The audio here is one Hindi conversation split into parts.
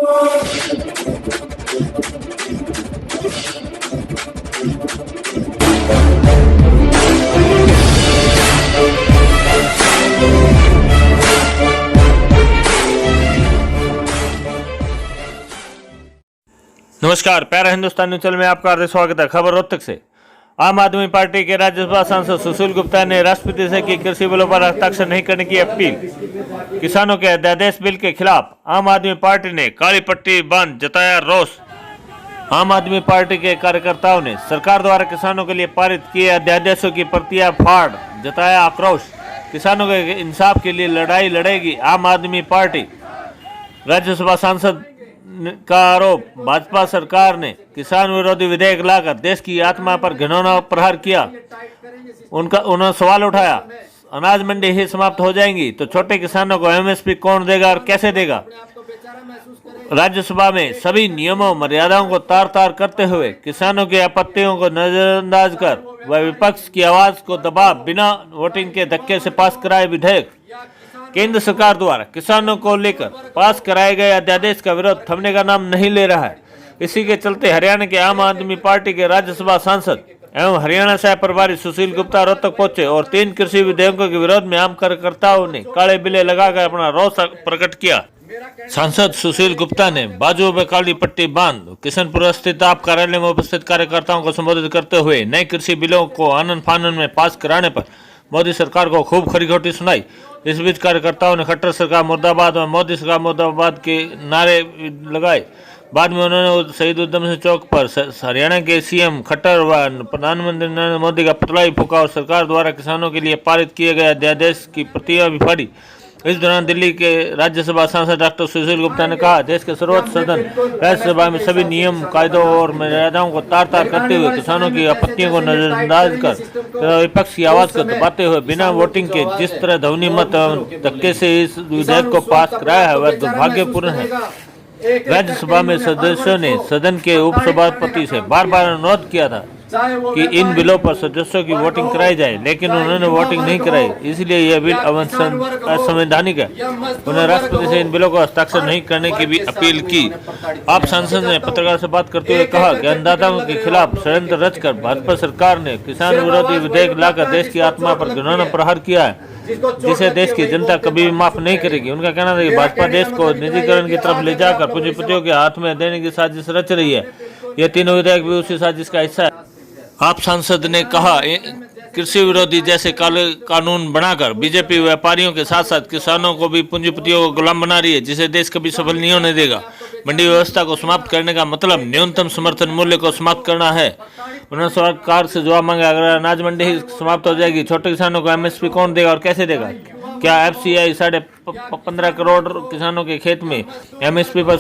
नमस्कार, प्यारा हिंदुस्तान न्यूज़ चैनल में आपका हार्दिक स्वागत है। खबर रोहतक से। आम आदमी पार्टी के राज्यसभा सांसद सुशील गुप्ता ने राष्ट्रपति से की कृषि बिलों पर हस्ताक्षर नहीं करने की अपील। किसानों के अध्यादेश बिल के खिलाफ आम आदमी पार्टी ने काली पट्टी बांध जताया रोष। आम आदमी पार्टी के कार्यकर्ताओं ने सरकार द्वारा किसानों के लिए पारित किए अध्यादेशों की प्रतियां फाड़ जताया आक्रोश। किसानों के इंसाफ के लिए लड़ाई लड़ेगी आम आदमी पार्टी। राज्यसभा सांसद का आरोप, भाजपा सरकार ने किसान विरोधी विधेयक लाकर देश की आत्मा पर घिनौना प्रहार किया। उन्होंने सवाल उठाया, अनाज मंडी ही समाप्त हो जाएंगी तो छोटे किसानों को एमएसपी कौन देगा और कैसे देगा। राज्यसभा में सभी नियमों मर्यादाओं को तार तार करते हुए किसानों की आपत्तियों को नजरअंदाज कर वह विपक्ष की आवाज को दबा बिना वोटिंग के धक्के से पास कराए विधेयक। केंद्र सरकार द्वारा किसानों को लेकर पास कराए गए अध्यादेश का विरोध थमने का नाम नहीं ले रहा है। इसी के चलते हरियाणा के आम आदमी पार्टी के राज्यसभा सांसद एवं हरियाणा सह प्रभारी सुशील गुप्ता रोहतक पहुंचे और 3 कृषि विधेयकों के विरोध में आम कार्यकर्ताओं ने काले बिले लगाकर अपना रोष प्रकट किया। सांसद सुशील गुप्ता ने बाजुओं में काली पट्टी बांध किशनपुर स्थित आप कार्यालय में उपस्थित कार्यकर्ताओं को संबोधित करते हुए नए कृषि बिलों को आनन फानन में पास कराने पर मोदी सरकार को खूब खरी-खोटी सुनाई। इस बीच कार्यकर्ताओं ने खट्टर सरकार मुर्दाबाद और मोदी सरकार मुर्दाबाद के नारे लगाए। बाद में उन्होंने शहीद उधम सिंह चौक पर हरियाणा के सीएम खट्टर व प्रधानमंत्री नरेंद्र मोदी का पुतला भी फूंका और सरकार द्वारा किसानों के लिए पारित किए गए अध्यादेश की प्रतियां भी फाड़ी। इस दौरान दिल्ली के राज्यसभा सांसद डॉक्टर सुशील गुप्ता ने कहा, देश के सर्वोच्च सदन राज्यसभा में सभी नियम कायदों और मर्यादाओं को तार तार करते हुए किसानों की आपत्तियों को नजरअंदाज कर विपक्ष की आवाज को दबाते हुए बिना वोटिंग के जिस तरह ध्वनि मत धक्के से इस विधेयक को पास कराया है वह दुर्भाग्यपूर्ण है। राज्यसभा में सदस्यों ने सदन के उपसभापति से बार बार अनुरोध किया था कि इन बिलों पर सदस्यों की वोटिंग कराई जाए, लेकिन उन्होंने वोटिंग नहीं कराई, इसलिए यह बिल असंवैधानिक है। उन्होंने राष्ट्रपति से इन बिलों को हस्ताक्षर नहीं करने की भी अपील की। आप सांसद ने पत्रकार से बात करते हुए कहा कि अन्नदाताओं के खिलाफ षड्यंत्र रचकर भाजपा सरकार ने किसान विरोधी विधेयक लाकर देश की आत्मा पर घिनौना प्रहार किया है, जिसे देश की जनता कभी भी माफ नहीं करेगी। उनका कहना था कि भाजपा देश को निजीकरण की तरफ ले जाकर पूंजीपतियों के हाथ में देने की साजिश रच रही है। यह तीनों विधेयक भी उसी साजिश का हिस्सा है। आप सांसद ने कहा, कृषि विरोधी जैसे काले कानून बनाकर बीजेपी व्यापारियों के साथ साथ किसानों को भी पूंजीपतियों को गुलाम बना रही है, जिसे देश कभी सफल नहीं होने देगा। मंडी व्यवस्था को समाप्त करने का मतलब न्यूनतम समर्थन मूल्य को समाप्त करना है। उन्होंने सरकार से जवाब मांगा, अगर अनाज मंडी ही समाप्त हो जाएगी, छोटे किसानों को एमएसपी कौन देगा और कैसे देगा। क्या एफसीआई 15.5 करोड़ किसानों के खेत में एमएसपी पर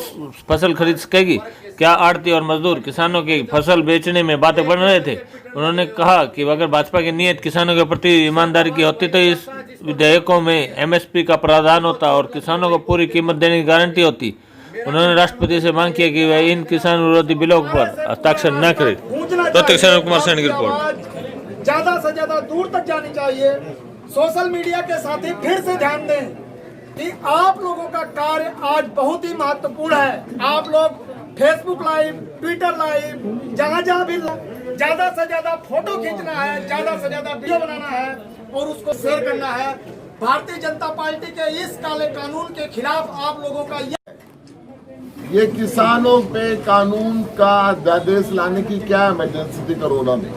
फसल खरीद सकेगी। क्या आड़ती और मजदूर किसानों की फसल बेचने में बातें बन रहे थे। उन्होंने कहा कि अगर भाजपा की नीयत किसानों के प्रति ईमानदारी की होती तो इस विधेयकों में एमएसपी का प्रावधान होता और किसानों को पूरी कीमत देने की गारंटी होती। उन्होंने राष्ट्रपति से मांग किया कि वह इन किसान विरोधी बिलों पर हस्ताक्षर न करे। कुमार सैनी की रिपोर्ट। ज्यादा से ज्यादा दूर तक जानी चाहिए। सोशल मीडिया के साथ ही फिर से ध्यान दें कि आप लोगों का कार्य आज बहुत ही महत्वपूर्ण है। आप लोग फेसबुक लाइव, ट्विटर लाइव, जहाँ भी ज्यादा से ज्यादा फोटो खींचना है, ज्यादा से ज्यादा वीडियो बनाना है और उसको शेयर करना है। भारतीय जनता पार्टी के इस काले कानून के खिलाफ आप लोगों का ये किसानों पे कानून का अध्यादेश लाने की क्या इमरजेंसी थी कोरोना में।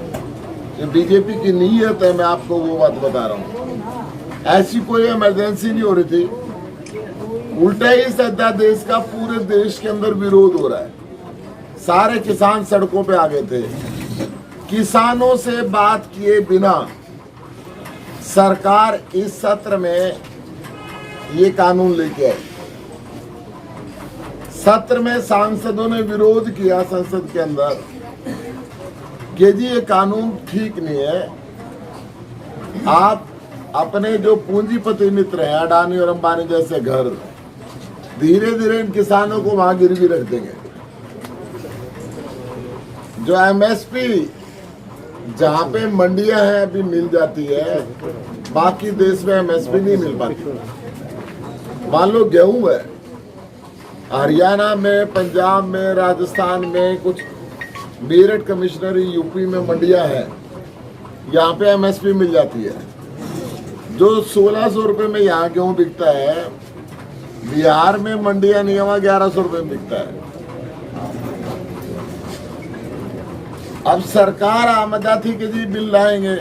ये बीजेपी की नीयत है, मैं आपको वो बात बता रहा हूँ। ऐसी कोई इमरजेंसी नहीं हो रही थी। उल्टा इस अध्यादेश का पूरे देश के अंदर विरोध हो रहा है। सारे किसान सड़कों पे आ गए थे। किसानों से बात किए बिना सरकार इस सत्र में ये कानून लेके आई। सत्र में सांसदों ने विरोध किया संसद के अंदर कि जी ये कानून ठीक नहीं है। आप अपने जो पूंजीपति मित्र हैं, अडानी और अंबानी जैसे घर, धीरे धीरे इन किसानों को वहां गिरवी रख देंगे। जो एमएसपी जहां पे मंडियां हैं अभी मिल जाती है, बाकी देश में एमएसपी नहीं मिल पाती। मान लो गेहूं है, हरियाणा में, पंजाब में, राजस्थान में, कुछ मेरठ कमिश्नरी यूपी में मंडियां हैं, यहाँ पे एमएसपी मिल जाती है। जो 1600 रुपये में यहाँ गेहूँ बिकता है, बिहार में मंडियां नहीं, वहाँ 1100 रुपये में बिकता है। अब सरकार आमदा थी कि जी बिल लाएंगे।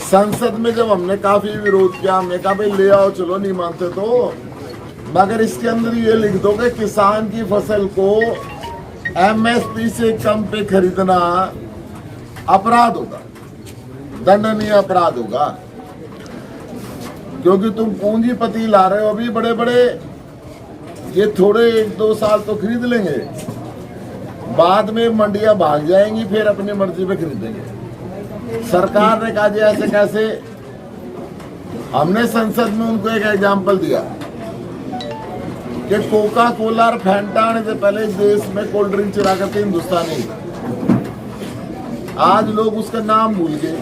संसद में जब हमने काफी विरोध किया, हमने कहा भाई ले आओ, चलो नहीं मानते तो, मगर इसके अंदर ये लिख दो कि किसान की फसल को एमएसपी से कम पे खरीदना अपराध होगा, दंडनीय अपराध होगा, क्योंकि तुम पूंजीपति ला रहे हो। अभी बड़े बड़े ये थोड़े 1-2 साल तो खरीद लेंगे, बाद में मंडियां भाग जाएंगी, फिर अपनी मर्जी पे खरीदेंगे। सरकार ने कहा जी ऐसे कैसे। हमने संसद में उनको एक एग्जाम्पल दिया कि कोका कोला और फैंटा आने से पहले इस देश में कोल्ड ड्रिंक चला करके हिंदुस्तानी, आज लोग उसका नाम भूल गए।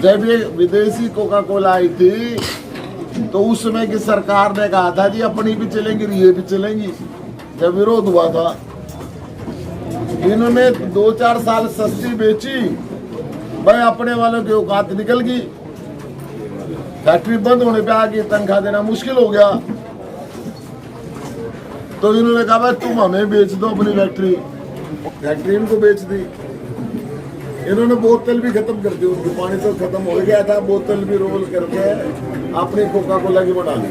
जब ये विदेशी कोका कोला आई थी तो उस समय की सरकार ने कहा था जी अपनी भी चलेंगी, ये भी चलेंगी। जब विरोध हुआ था, इन्होंने 2-4 साल सस्ती बेची, भाई अपने वालों की औकात निकल गई, फैक्ट्री बंद होने पे आगे तनख्वाह देना मुश्किल हो गया। तो इन्होंने कहा भाई तुम हमें बेच दो अपनी फैक्ट्री इनको बेच दी। इन्होंने बोतल भी खत्म कर दी, उनकी पानी तो खत्म हो गया था, बोतल भी रोल करके अपनी कोका कोला की बना ली,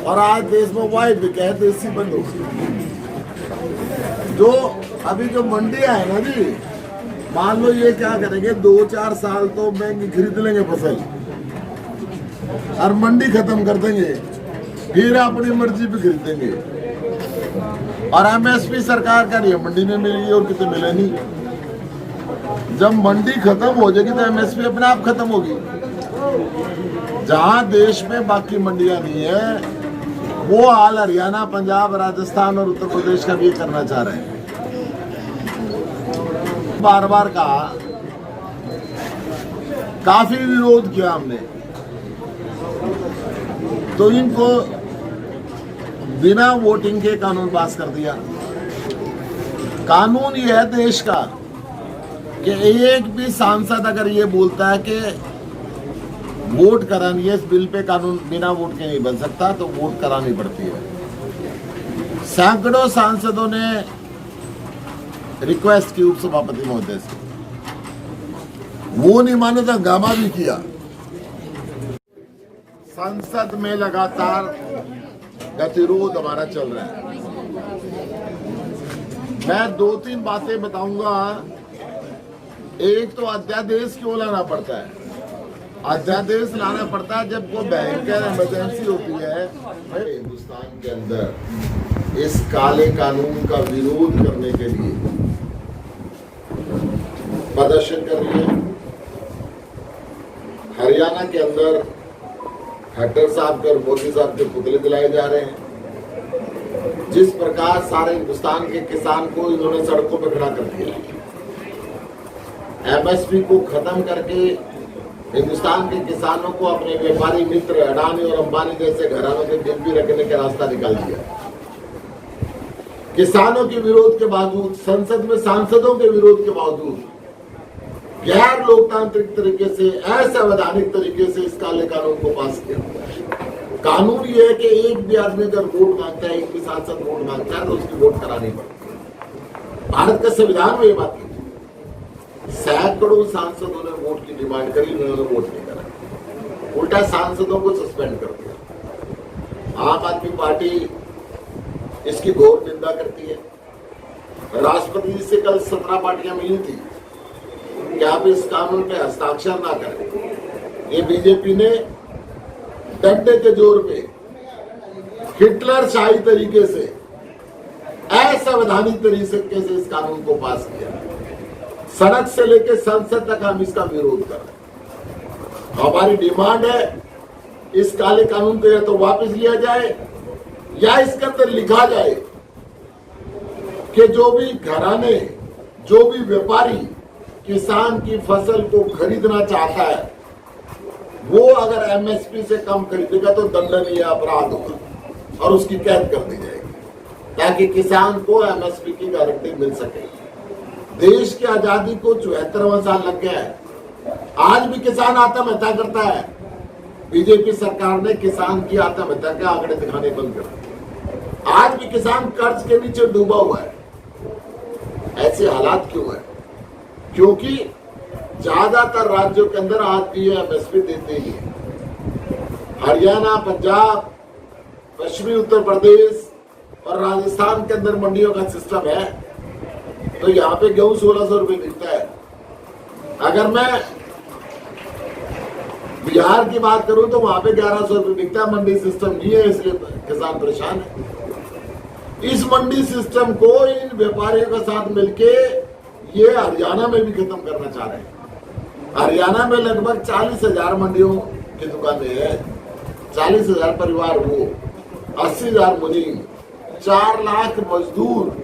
और आज देश में वाइट भी कहे देसी बंद हो गई। जो अभी जो मंडियां है ना जी, मान लो ये क्या करेंगे, 2-4 साल तो महंगी खरीद लेंगे फसल और मंडी खत्म कर देंगे, फिर अपनी मर्जी पे खरीदेंगे। और एमएसपी सरकार का नहीं, मंडी में मिलेगी और कितने मिले नहीं। जब मंडी खत्म हो जाएगी तो एमएसपी अपने आप खत्म होगी। जहां देश में बाकी मंडियां नहीं है, वो हाल हरियाणा, पंजाब, राजस्थान और उत्तर प्रदेश का भी करना चाह रहे हैं। बार बार कहा, काफी विरोध किया हमने, तो इनको बिना वोटिंग के कानून पास कर दिया। कानून ये है देश का कि एक भी सांसद अगर ये बोलता है कि वोट करानी है इस बिल पे, कानून बिना वोट के नहीं बन सकता, तो वोट करानी पड़ती है। सैकड़ों सांसदों ने रिक्वेस्ट की उपसभापति महोदय से, वो नहीं माने तो हंगामा भी किया। संसद में लगातार गतिरोध हमारा चल रहा है। मैं 2-3 बातें बताऊंगा। एक तो अध्यादेश क्यों लाना पड़ता है? अध्यादेश लाना पड़ता है जब कोई भयंकर इमरजेंसी होती है। हिंदुस्तान के अंदर इस काले कानून का विरोध करने के लिए प्रदर्शन कर रही है। हरियाणा के अंदर खट्टर साहब के और मोदी साहब के पुतले जलाए जा रहे हैं। जिस प्रकार सारे हिंदुस्तान के किसान को इन्होंने सड़कों पर खड़ा कर दिया, एमएसपी को खत्म करके हिंदुस्तान के किसानों को अपने व्यापारी मित्र अडानी और अंबानी जैसे घरानों के गिरवी रखने का रास्ता निकाल दिया। किसानों के विरोध के बावजूद, संसद में सांसदों के विरोध के बावजूद गैर लोकतांत्रिक तरीके से, असंवैधानिक तरीके से इस काले कानून को पास किया। कानून ये है कि एक भी आदमी अगर वोट मांगता है, एक भी सांसद वोट मांगता है तो उसकी वोट करानी पड़ती है। भारत के संविधान में ये बात की। सैकड़ों सांसदों ने वोट की डिमांड करी, उन्होंने वोट नहीं करा, उल्टा सांसदों को सस्पेंड कर दिया। आम आदमी पार्टी इसकी घोर निंदा करती है। राष्ट्रपति जी से कल 17 पार्टियां मिली थी कि आप इस कानून पे हस्ताक्षर ना करें। ये बीजेपी ने डंडे के जोर पे हिटलर शाही तरीके से, असंवैधानिक तरीके से इस कानून को पास किया। सड़क से लेकर संसद तक हम इसका विरोध कर रहे हैं। हमारी डिमांड है इस काले कानून को या तो वापस लिया जाए या इसके अंदर लिखा जाए कि जो भी घराने, जो भी व्यापारी किसान की फसल को खरीदना चाहता है, वो अगर एमएसपी से कम खरीदेगा तो दंडनीय अपराध होगा। और उसकी कैद कर दी जाएगी ताकि किसान को एमएसपी की गारंटी मिल सके। देश की आजादी को 74वां साल लग गया है, आज भी किसान आत्महत्या करता है। बीजेपी सरकार ने किसान की आत्महत्या के आंकड़े दिखाने बंद कर दिए। आज भी किसान कर्ज के नीचे डूबा हुआ है। ऐसे हालात क्यों है? क्योंकि ज्यादातर राज्यों के अंदर आज भी एमएसपी देते ही है। हरियाणा, पंजाब, पश्चिमी उत्तर प्रदेश और राजस्थान के अंदर मंडियों का सिस्टम है, तो यहाँ पे गेहूं 1600 रुपये बिकता है। अगर मैं बिहार की बात करूं तो वहां पे 1100 रुपये बिकता है। मंडी सिस्टम नहीं है, इसलिए किसान परेशान है। इस मंडी सिस्टम को इन व्यापारियों के साथ मिलके ये हरियाणा में भी खत्म करना चाह रहे हैं। हरियाणा में लगभग 40,000 मंडियों की दुकानें हैं, 40,000 परिवार वो, 80,000 मुनीम, 4 लाख मजदूर,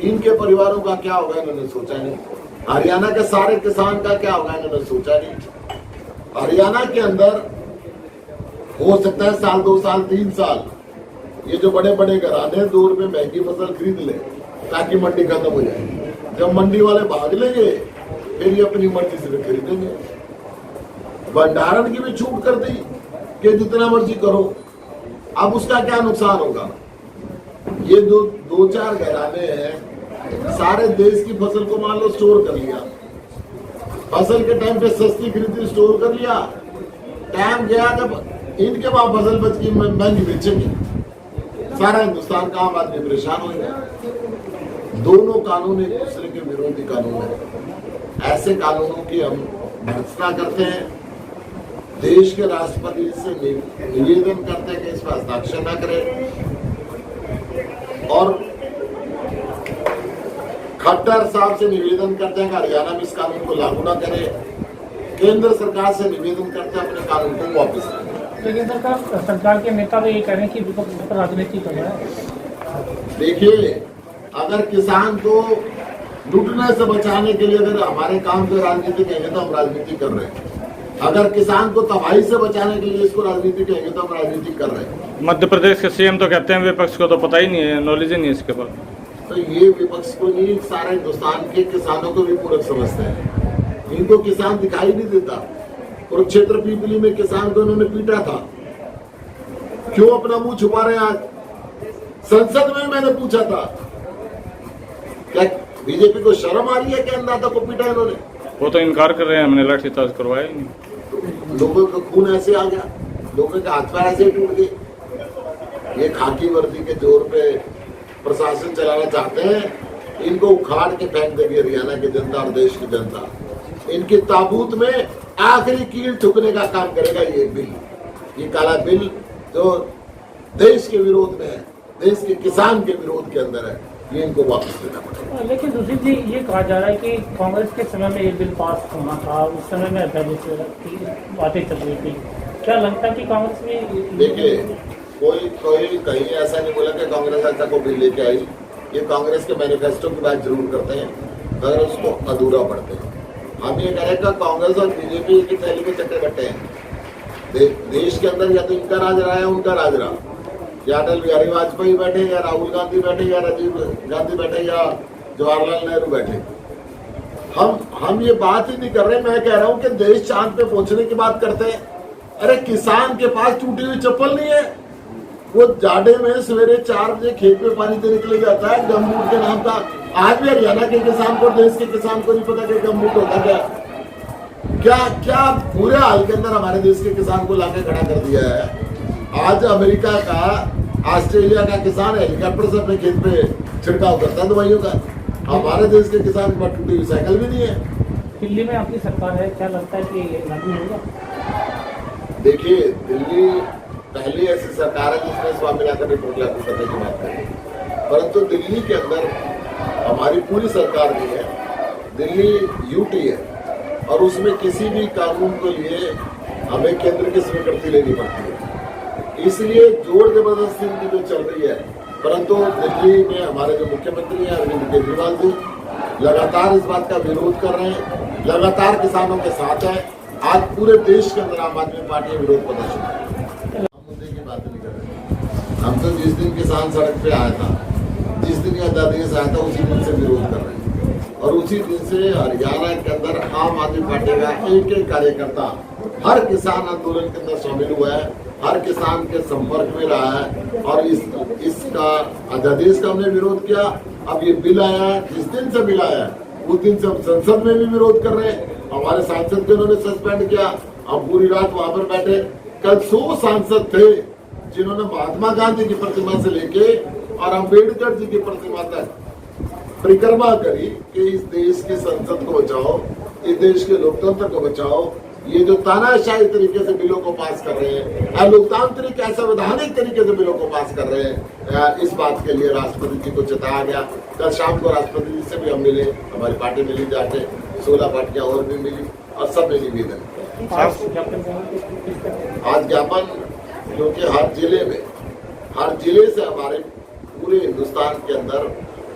इनके परिवारों का क्या होगा इन्होंने सोचा नहीं। हरियाणा के सारे किसान का क्या होगा इन्होंने सोचा नहीं। हरियाणा के अंदर हो सकता है साल 2 साल 3 साल ये जो बड़े बड़े घराने 2 रुपए महंगी फसल खरीद ले ताकि मंडी खत्म हो जाए। जब मंडी वाले भाग लेंगे फिर ये अपनी मर्जी से खरीदेंगे। भंडारण की भी छूट कर दी कि जितना मर्जी करो। अब उसका क्या नुकसान होगा? ये दो चार घराने हैं, सारे देश की फसल को मान लो स्टोर कर लिया, फसल के टाइम पे सस्ती खरीदी स्टोर कर लिया, टाइम गया जब इनके पास फसल बच की महंगी बेचेंगे, सारा हिंदुस्तान का आम आदमी परेशान हो गया। दोनों कानून एक दूसरे के विरोधी कानून है। ऐसे कानूनों की हम भर्त्सना करते हैं। देश के राष्ट्रपति से निवेदन करते हैं कि इस पर हस्ताक्षर न करें और खट्टर साहब से निवेदन करते हैं कि हरियाणा में इस कानून को लागू न करे। केंद्र सरकार से निवेदन करते हैं अपने कानून को वापस लें। लेकिन सरकार के नेता तो ये कह रहे हैं कि विपक्ष पर राजनीति कर रहा है। देखिए, अगर किसान को लूटने से बचाने के लिए अगर हमारे काम को राजनीति कहेंगे तो हम राजनीति कर रहे हैं। अगर किसान को तबाही से बचाने के लिए इसको राजनीति कहेंगे तो हम राजनीति कर रहे हैं। मध्य प्रदेश के सीएम तो कहते हैं विपक्ष को तो पता ही नहीं है, नॉलेज ही नहीं है इसके बाद। तो ये विपक्ष को नहीं, सारे हिंदुस्तान के किसानों को भी पूरक समझते हैं। इनको किसान दिखाई नहीं देता। कुरुक्षेत्र पीपली में किसान को इन्होंने पीटा था, क्यों अपना मुंह छुपा रहे हैं? आज संसद में मैंने पूछा था, क्या बीजेपी को शर्म आ रही है कि अन्नदाता को पीटा इन्होंने? वो तो इनकार कर रहे हैं, हमने लाठीचार्ज करवाया ही नहीं। लोगों का खून ऐसे आ गया, लोगों के हाथ पैर ऐसे टूट गए। ये खाकी वर्दी के जोर पे प्रशासन चलाना चाहते हैं। इनको उखाड़ के फेंक देगी हरियाणा की जनता और देश की जनता। इनकी ताबूत में आखिरी कील ठुकने का काम करेगा ये बिल, ये काला बिल जो देश के विरोध में है, देश के किसान के विरोध के अंदर है। ये इनको वापस लेना पड़ेगा। लेकिन दूसरी जी ये कहा जा रहा है कि कांग्रेस के समय में ये बिल पास होना था, उस समय में अध्यादेश की बातें चल रही थी। क्या लगता है कि कांग्रेस में? देखिए, कोई कहीं ऐसा नहीं बोला कि कांग्रेस ऐसा को बिल लेके आई। ये कांग्रेस के मैनिफेस्टो की बात जरूर करते हैं, मगर उसको अधूरा पढ़ते हैं। हम ये कह रहे हैं कांग्रेस और बीजेपी की थैली के चक्कर कट्टे हैं। देश के अंदर या तो इनका राज रहा है, उनका राज रहा, या अटल बिहारी वाजपेयी बैठे, या राहुल गांधी बैठे, या राजीव गांधी बैठे, या जवाहरलाल नेहरू बैठे। हम ये बात ही नहीं कर रहे। मैं कह रहा हूं कि देश चांद पे पहुंचने की बात करते हैं। अरे किसान के पास टूटी हुई चप्पल नहीं है, वो जाड़े में सवेरे 4 बजे खेत में पानी देने के लिए जाता है गमबूट के नाम का। आज भी हरियाणा के किसान को, देश के किसान को नहीं पता कि गमबूट होता क्या क्या पूरे हाल के अंदर हमारे देश के किसान को लाके खड़ा कर दिया है। आज अमेरिका का, ऑस्ट्रेलिया का किसान हेलीकॉप्टर से अपने खेत पे छिड़काव करता है दवाइयों का। हमारे देश के किसान के पास टूटी हुई साइकिल भी नहीं है। दिल्ली में आपकी सरकार है, क्या लगता है कि लागू होगा? देखिए, दिल्ली पहली ऐसी सरकार है जिसने स्वामीनाथन रिपोर्ट लागू करने की बात करी, परंतु दिल्ली के अंदर हमारी पूरी सरकार भी है। दिल्ली यूटी है और उसमें किसी भी कानून को लिए हमें केंद्र की स्वीकृति लेनी पड़ती है। इसलिए जोर जबरदस्ती की जो चल रही है, परंतु दिल्ली में हमारे जो मुख्यमंत्री हैं अरविंद केजरीवाल जी लगातार इस बात का विरोध कर रहे हैं, लगातार किसानों के साथ है। आज पूरे देश के अंदर आम आदमी पार्टी विरोध प्रदर्शन मुद्दे की बात नहीं कर रहे। हम तो जिस दिन किसान सड़क पे आया था, जिस दिन यह अध्यादेश आया था, उसी दिन से विरोध कर रहे हैं। और उसी दिन से हरियाणा के अंदर आम आदमी पार्टी का एक एक कार्यकर्ता हर किसान आंदोलन के अंदर शामिल हुआ है, हर किसान के संपर्क में रहा है और इसका अध्यादेश का हमने विरोध किया। अब ये बिल आया, जिस दिन से बिल आया उस दिन से हम संसद में भी विरोध कर रहे हैं। हमारे सांसद को उन्होंने सस्पेंड किया, हम पूरी रात वहां पर बैठे। कल 100 सांसद थे जिन्होंने महात्मा गांधी की प्रतिमा से लेके और अम्बेडकर जी की प्रतिमा तक परिक्रमा करी कि इस देश की संसद को बचाओ, इस देश के लोकतंत्र को बचाओ। ये जो तानाशाही तरीके से बिलों को पास कर रहे हैं, अलोकतांत्रिक असंवैधानिक तरीके से बिलों को पास कर रहे हैं, इस बात के लिए राष्ट्रपति जी को चेताया गया। कल शाम को राष्ट्रपति जी से भी हम मिले, हमारी पार्टी मिली जाके, 16 पार्टियां और भी मिली और सब ने निवेदन। आज ज्ञापन क्योंकि हर जिले से हमारे पूरे हिंदुस्तान के अंदर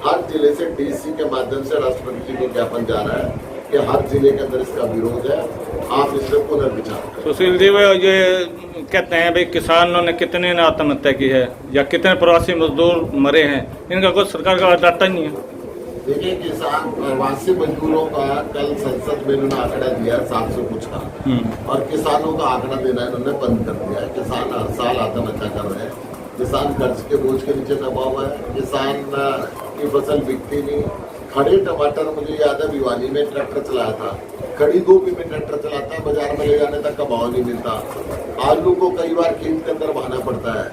हर जिले से डीसी के माध्यम से राष्ट्रपति जी को ज्ञापन जा रहा है कि हर जिले के अंदर इसका विरोध है, आप इस पर पुनर्विचार करें। सुशील जी, ये कहते हैं भाई किसानों ने कितने ने आत्महत्या की है या कितने प्रवासी मजदूर मरे हैं, इनका कुछ सरकार का डाटा नहीं है। देखिए, किसान प्रवासी मजदूरों का कल संसद में इन्होंने आंकड़ा दिया 700 कुछ का, और किसानों का आंकड़ा देना इन्होंने बंद कर दिया है। किसान हर साल आत्महत्या कर रहे हैं, किसान कर्ज के बोझ के नीचे दबा हुआ है, किसान की फसल बिकती नहीं। खड़े टमाटर, मुझे याद है भिवानी में ट्रैक्टर चलाया था, खड़ी गोभी में ट्रैक्टर चलाता है, बाजार में ले जाने तक का भाव नहीं मिलता। आलू को कई बार खेत के अंदर बहाना पड़ता है।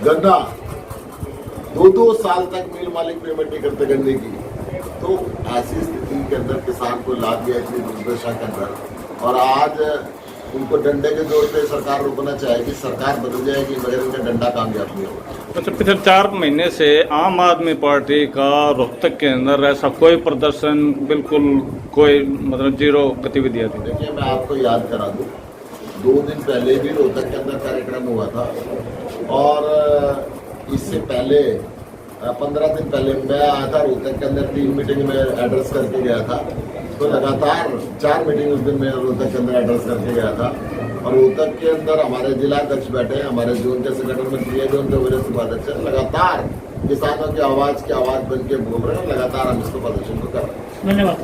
गन्ना 2-2 साल तक मिल मालिक पेमेंट नहीं करते गन्ने की। तो ऐसी स्थिति के अंदर किसान को लाभ दिया इतनी दुर्दशा के अंदर, और आज उनको डंडे के जोर पे सरकार रोकना चाहेगी, सरकार बदल जाएगी मगर इनका डंडा कामयाब नहीं होगा। अच्छा, पिछले 4 महीने से आम आदमी पार्टी का रोहतक के अंदर ऐसा कोई प्रदर्शन, बिल्कुल कोई मतलब जीरो गतिविधियां थी। देखिए, मैं आपको याद करा दूं, 2 दिन पहले भी रोहतक के अंदर कार्यक्रम हुआ था और इससे पहले 15 दिन पहले मैं आया था रोहतक के अंदर, 3 मीटिंग में एड्रेस करके गया था। तो लगातार 4 मीटिंग उस दिन मैं रोहतक के अंदर एड्रेस करके गया था। और रोहतक के अंदर हमारे जिला अध्यक्ष बैठे, हमारे जोन के संगठन मंत्री है, जोन के वरिष्ठ उपाध्यक्ष लगातार किसानों की आवाज बन के बोल रहे हैं, लगातार हम इसको प्रदर्शन को कर रहे हैं। धन्यवाद।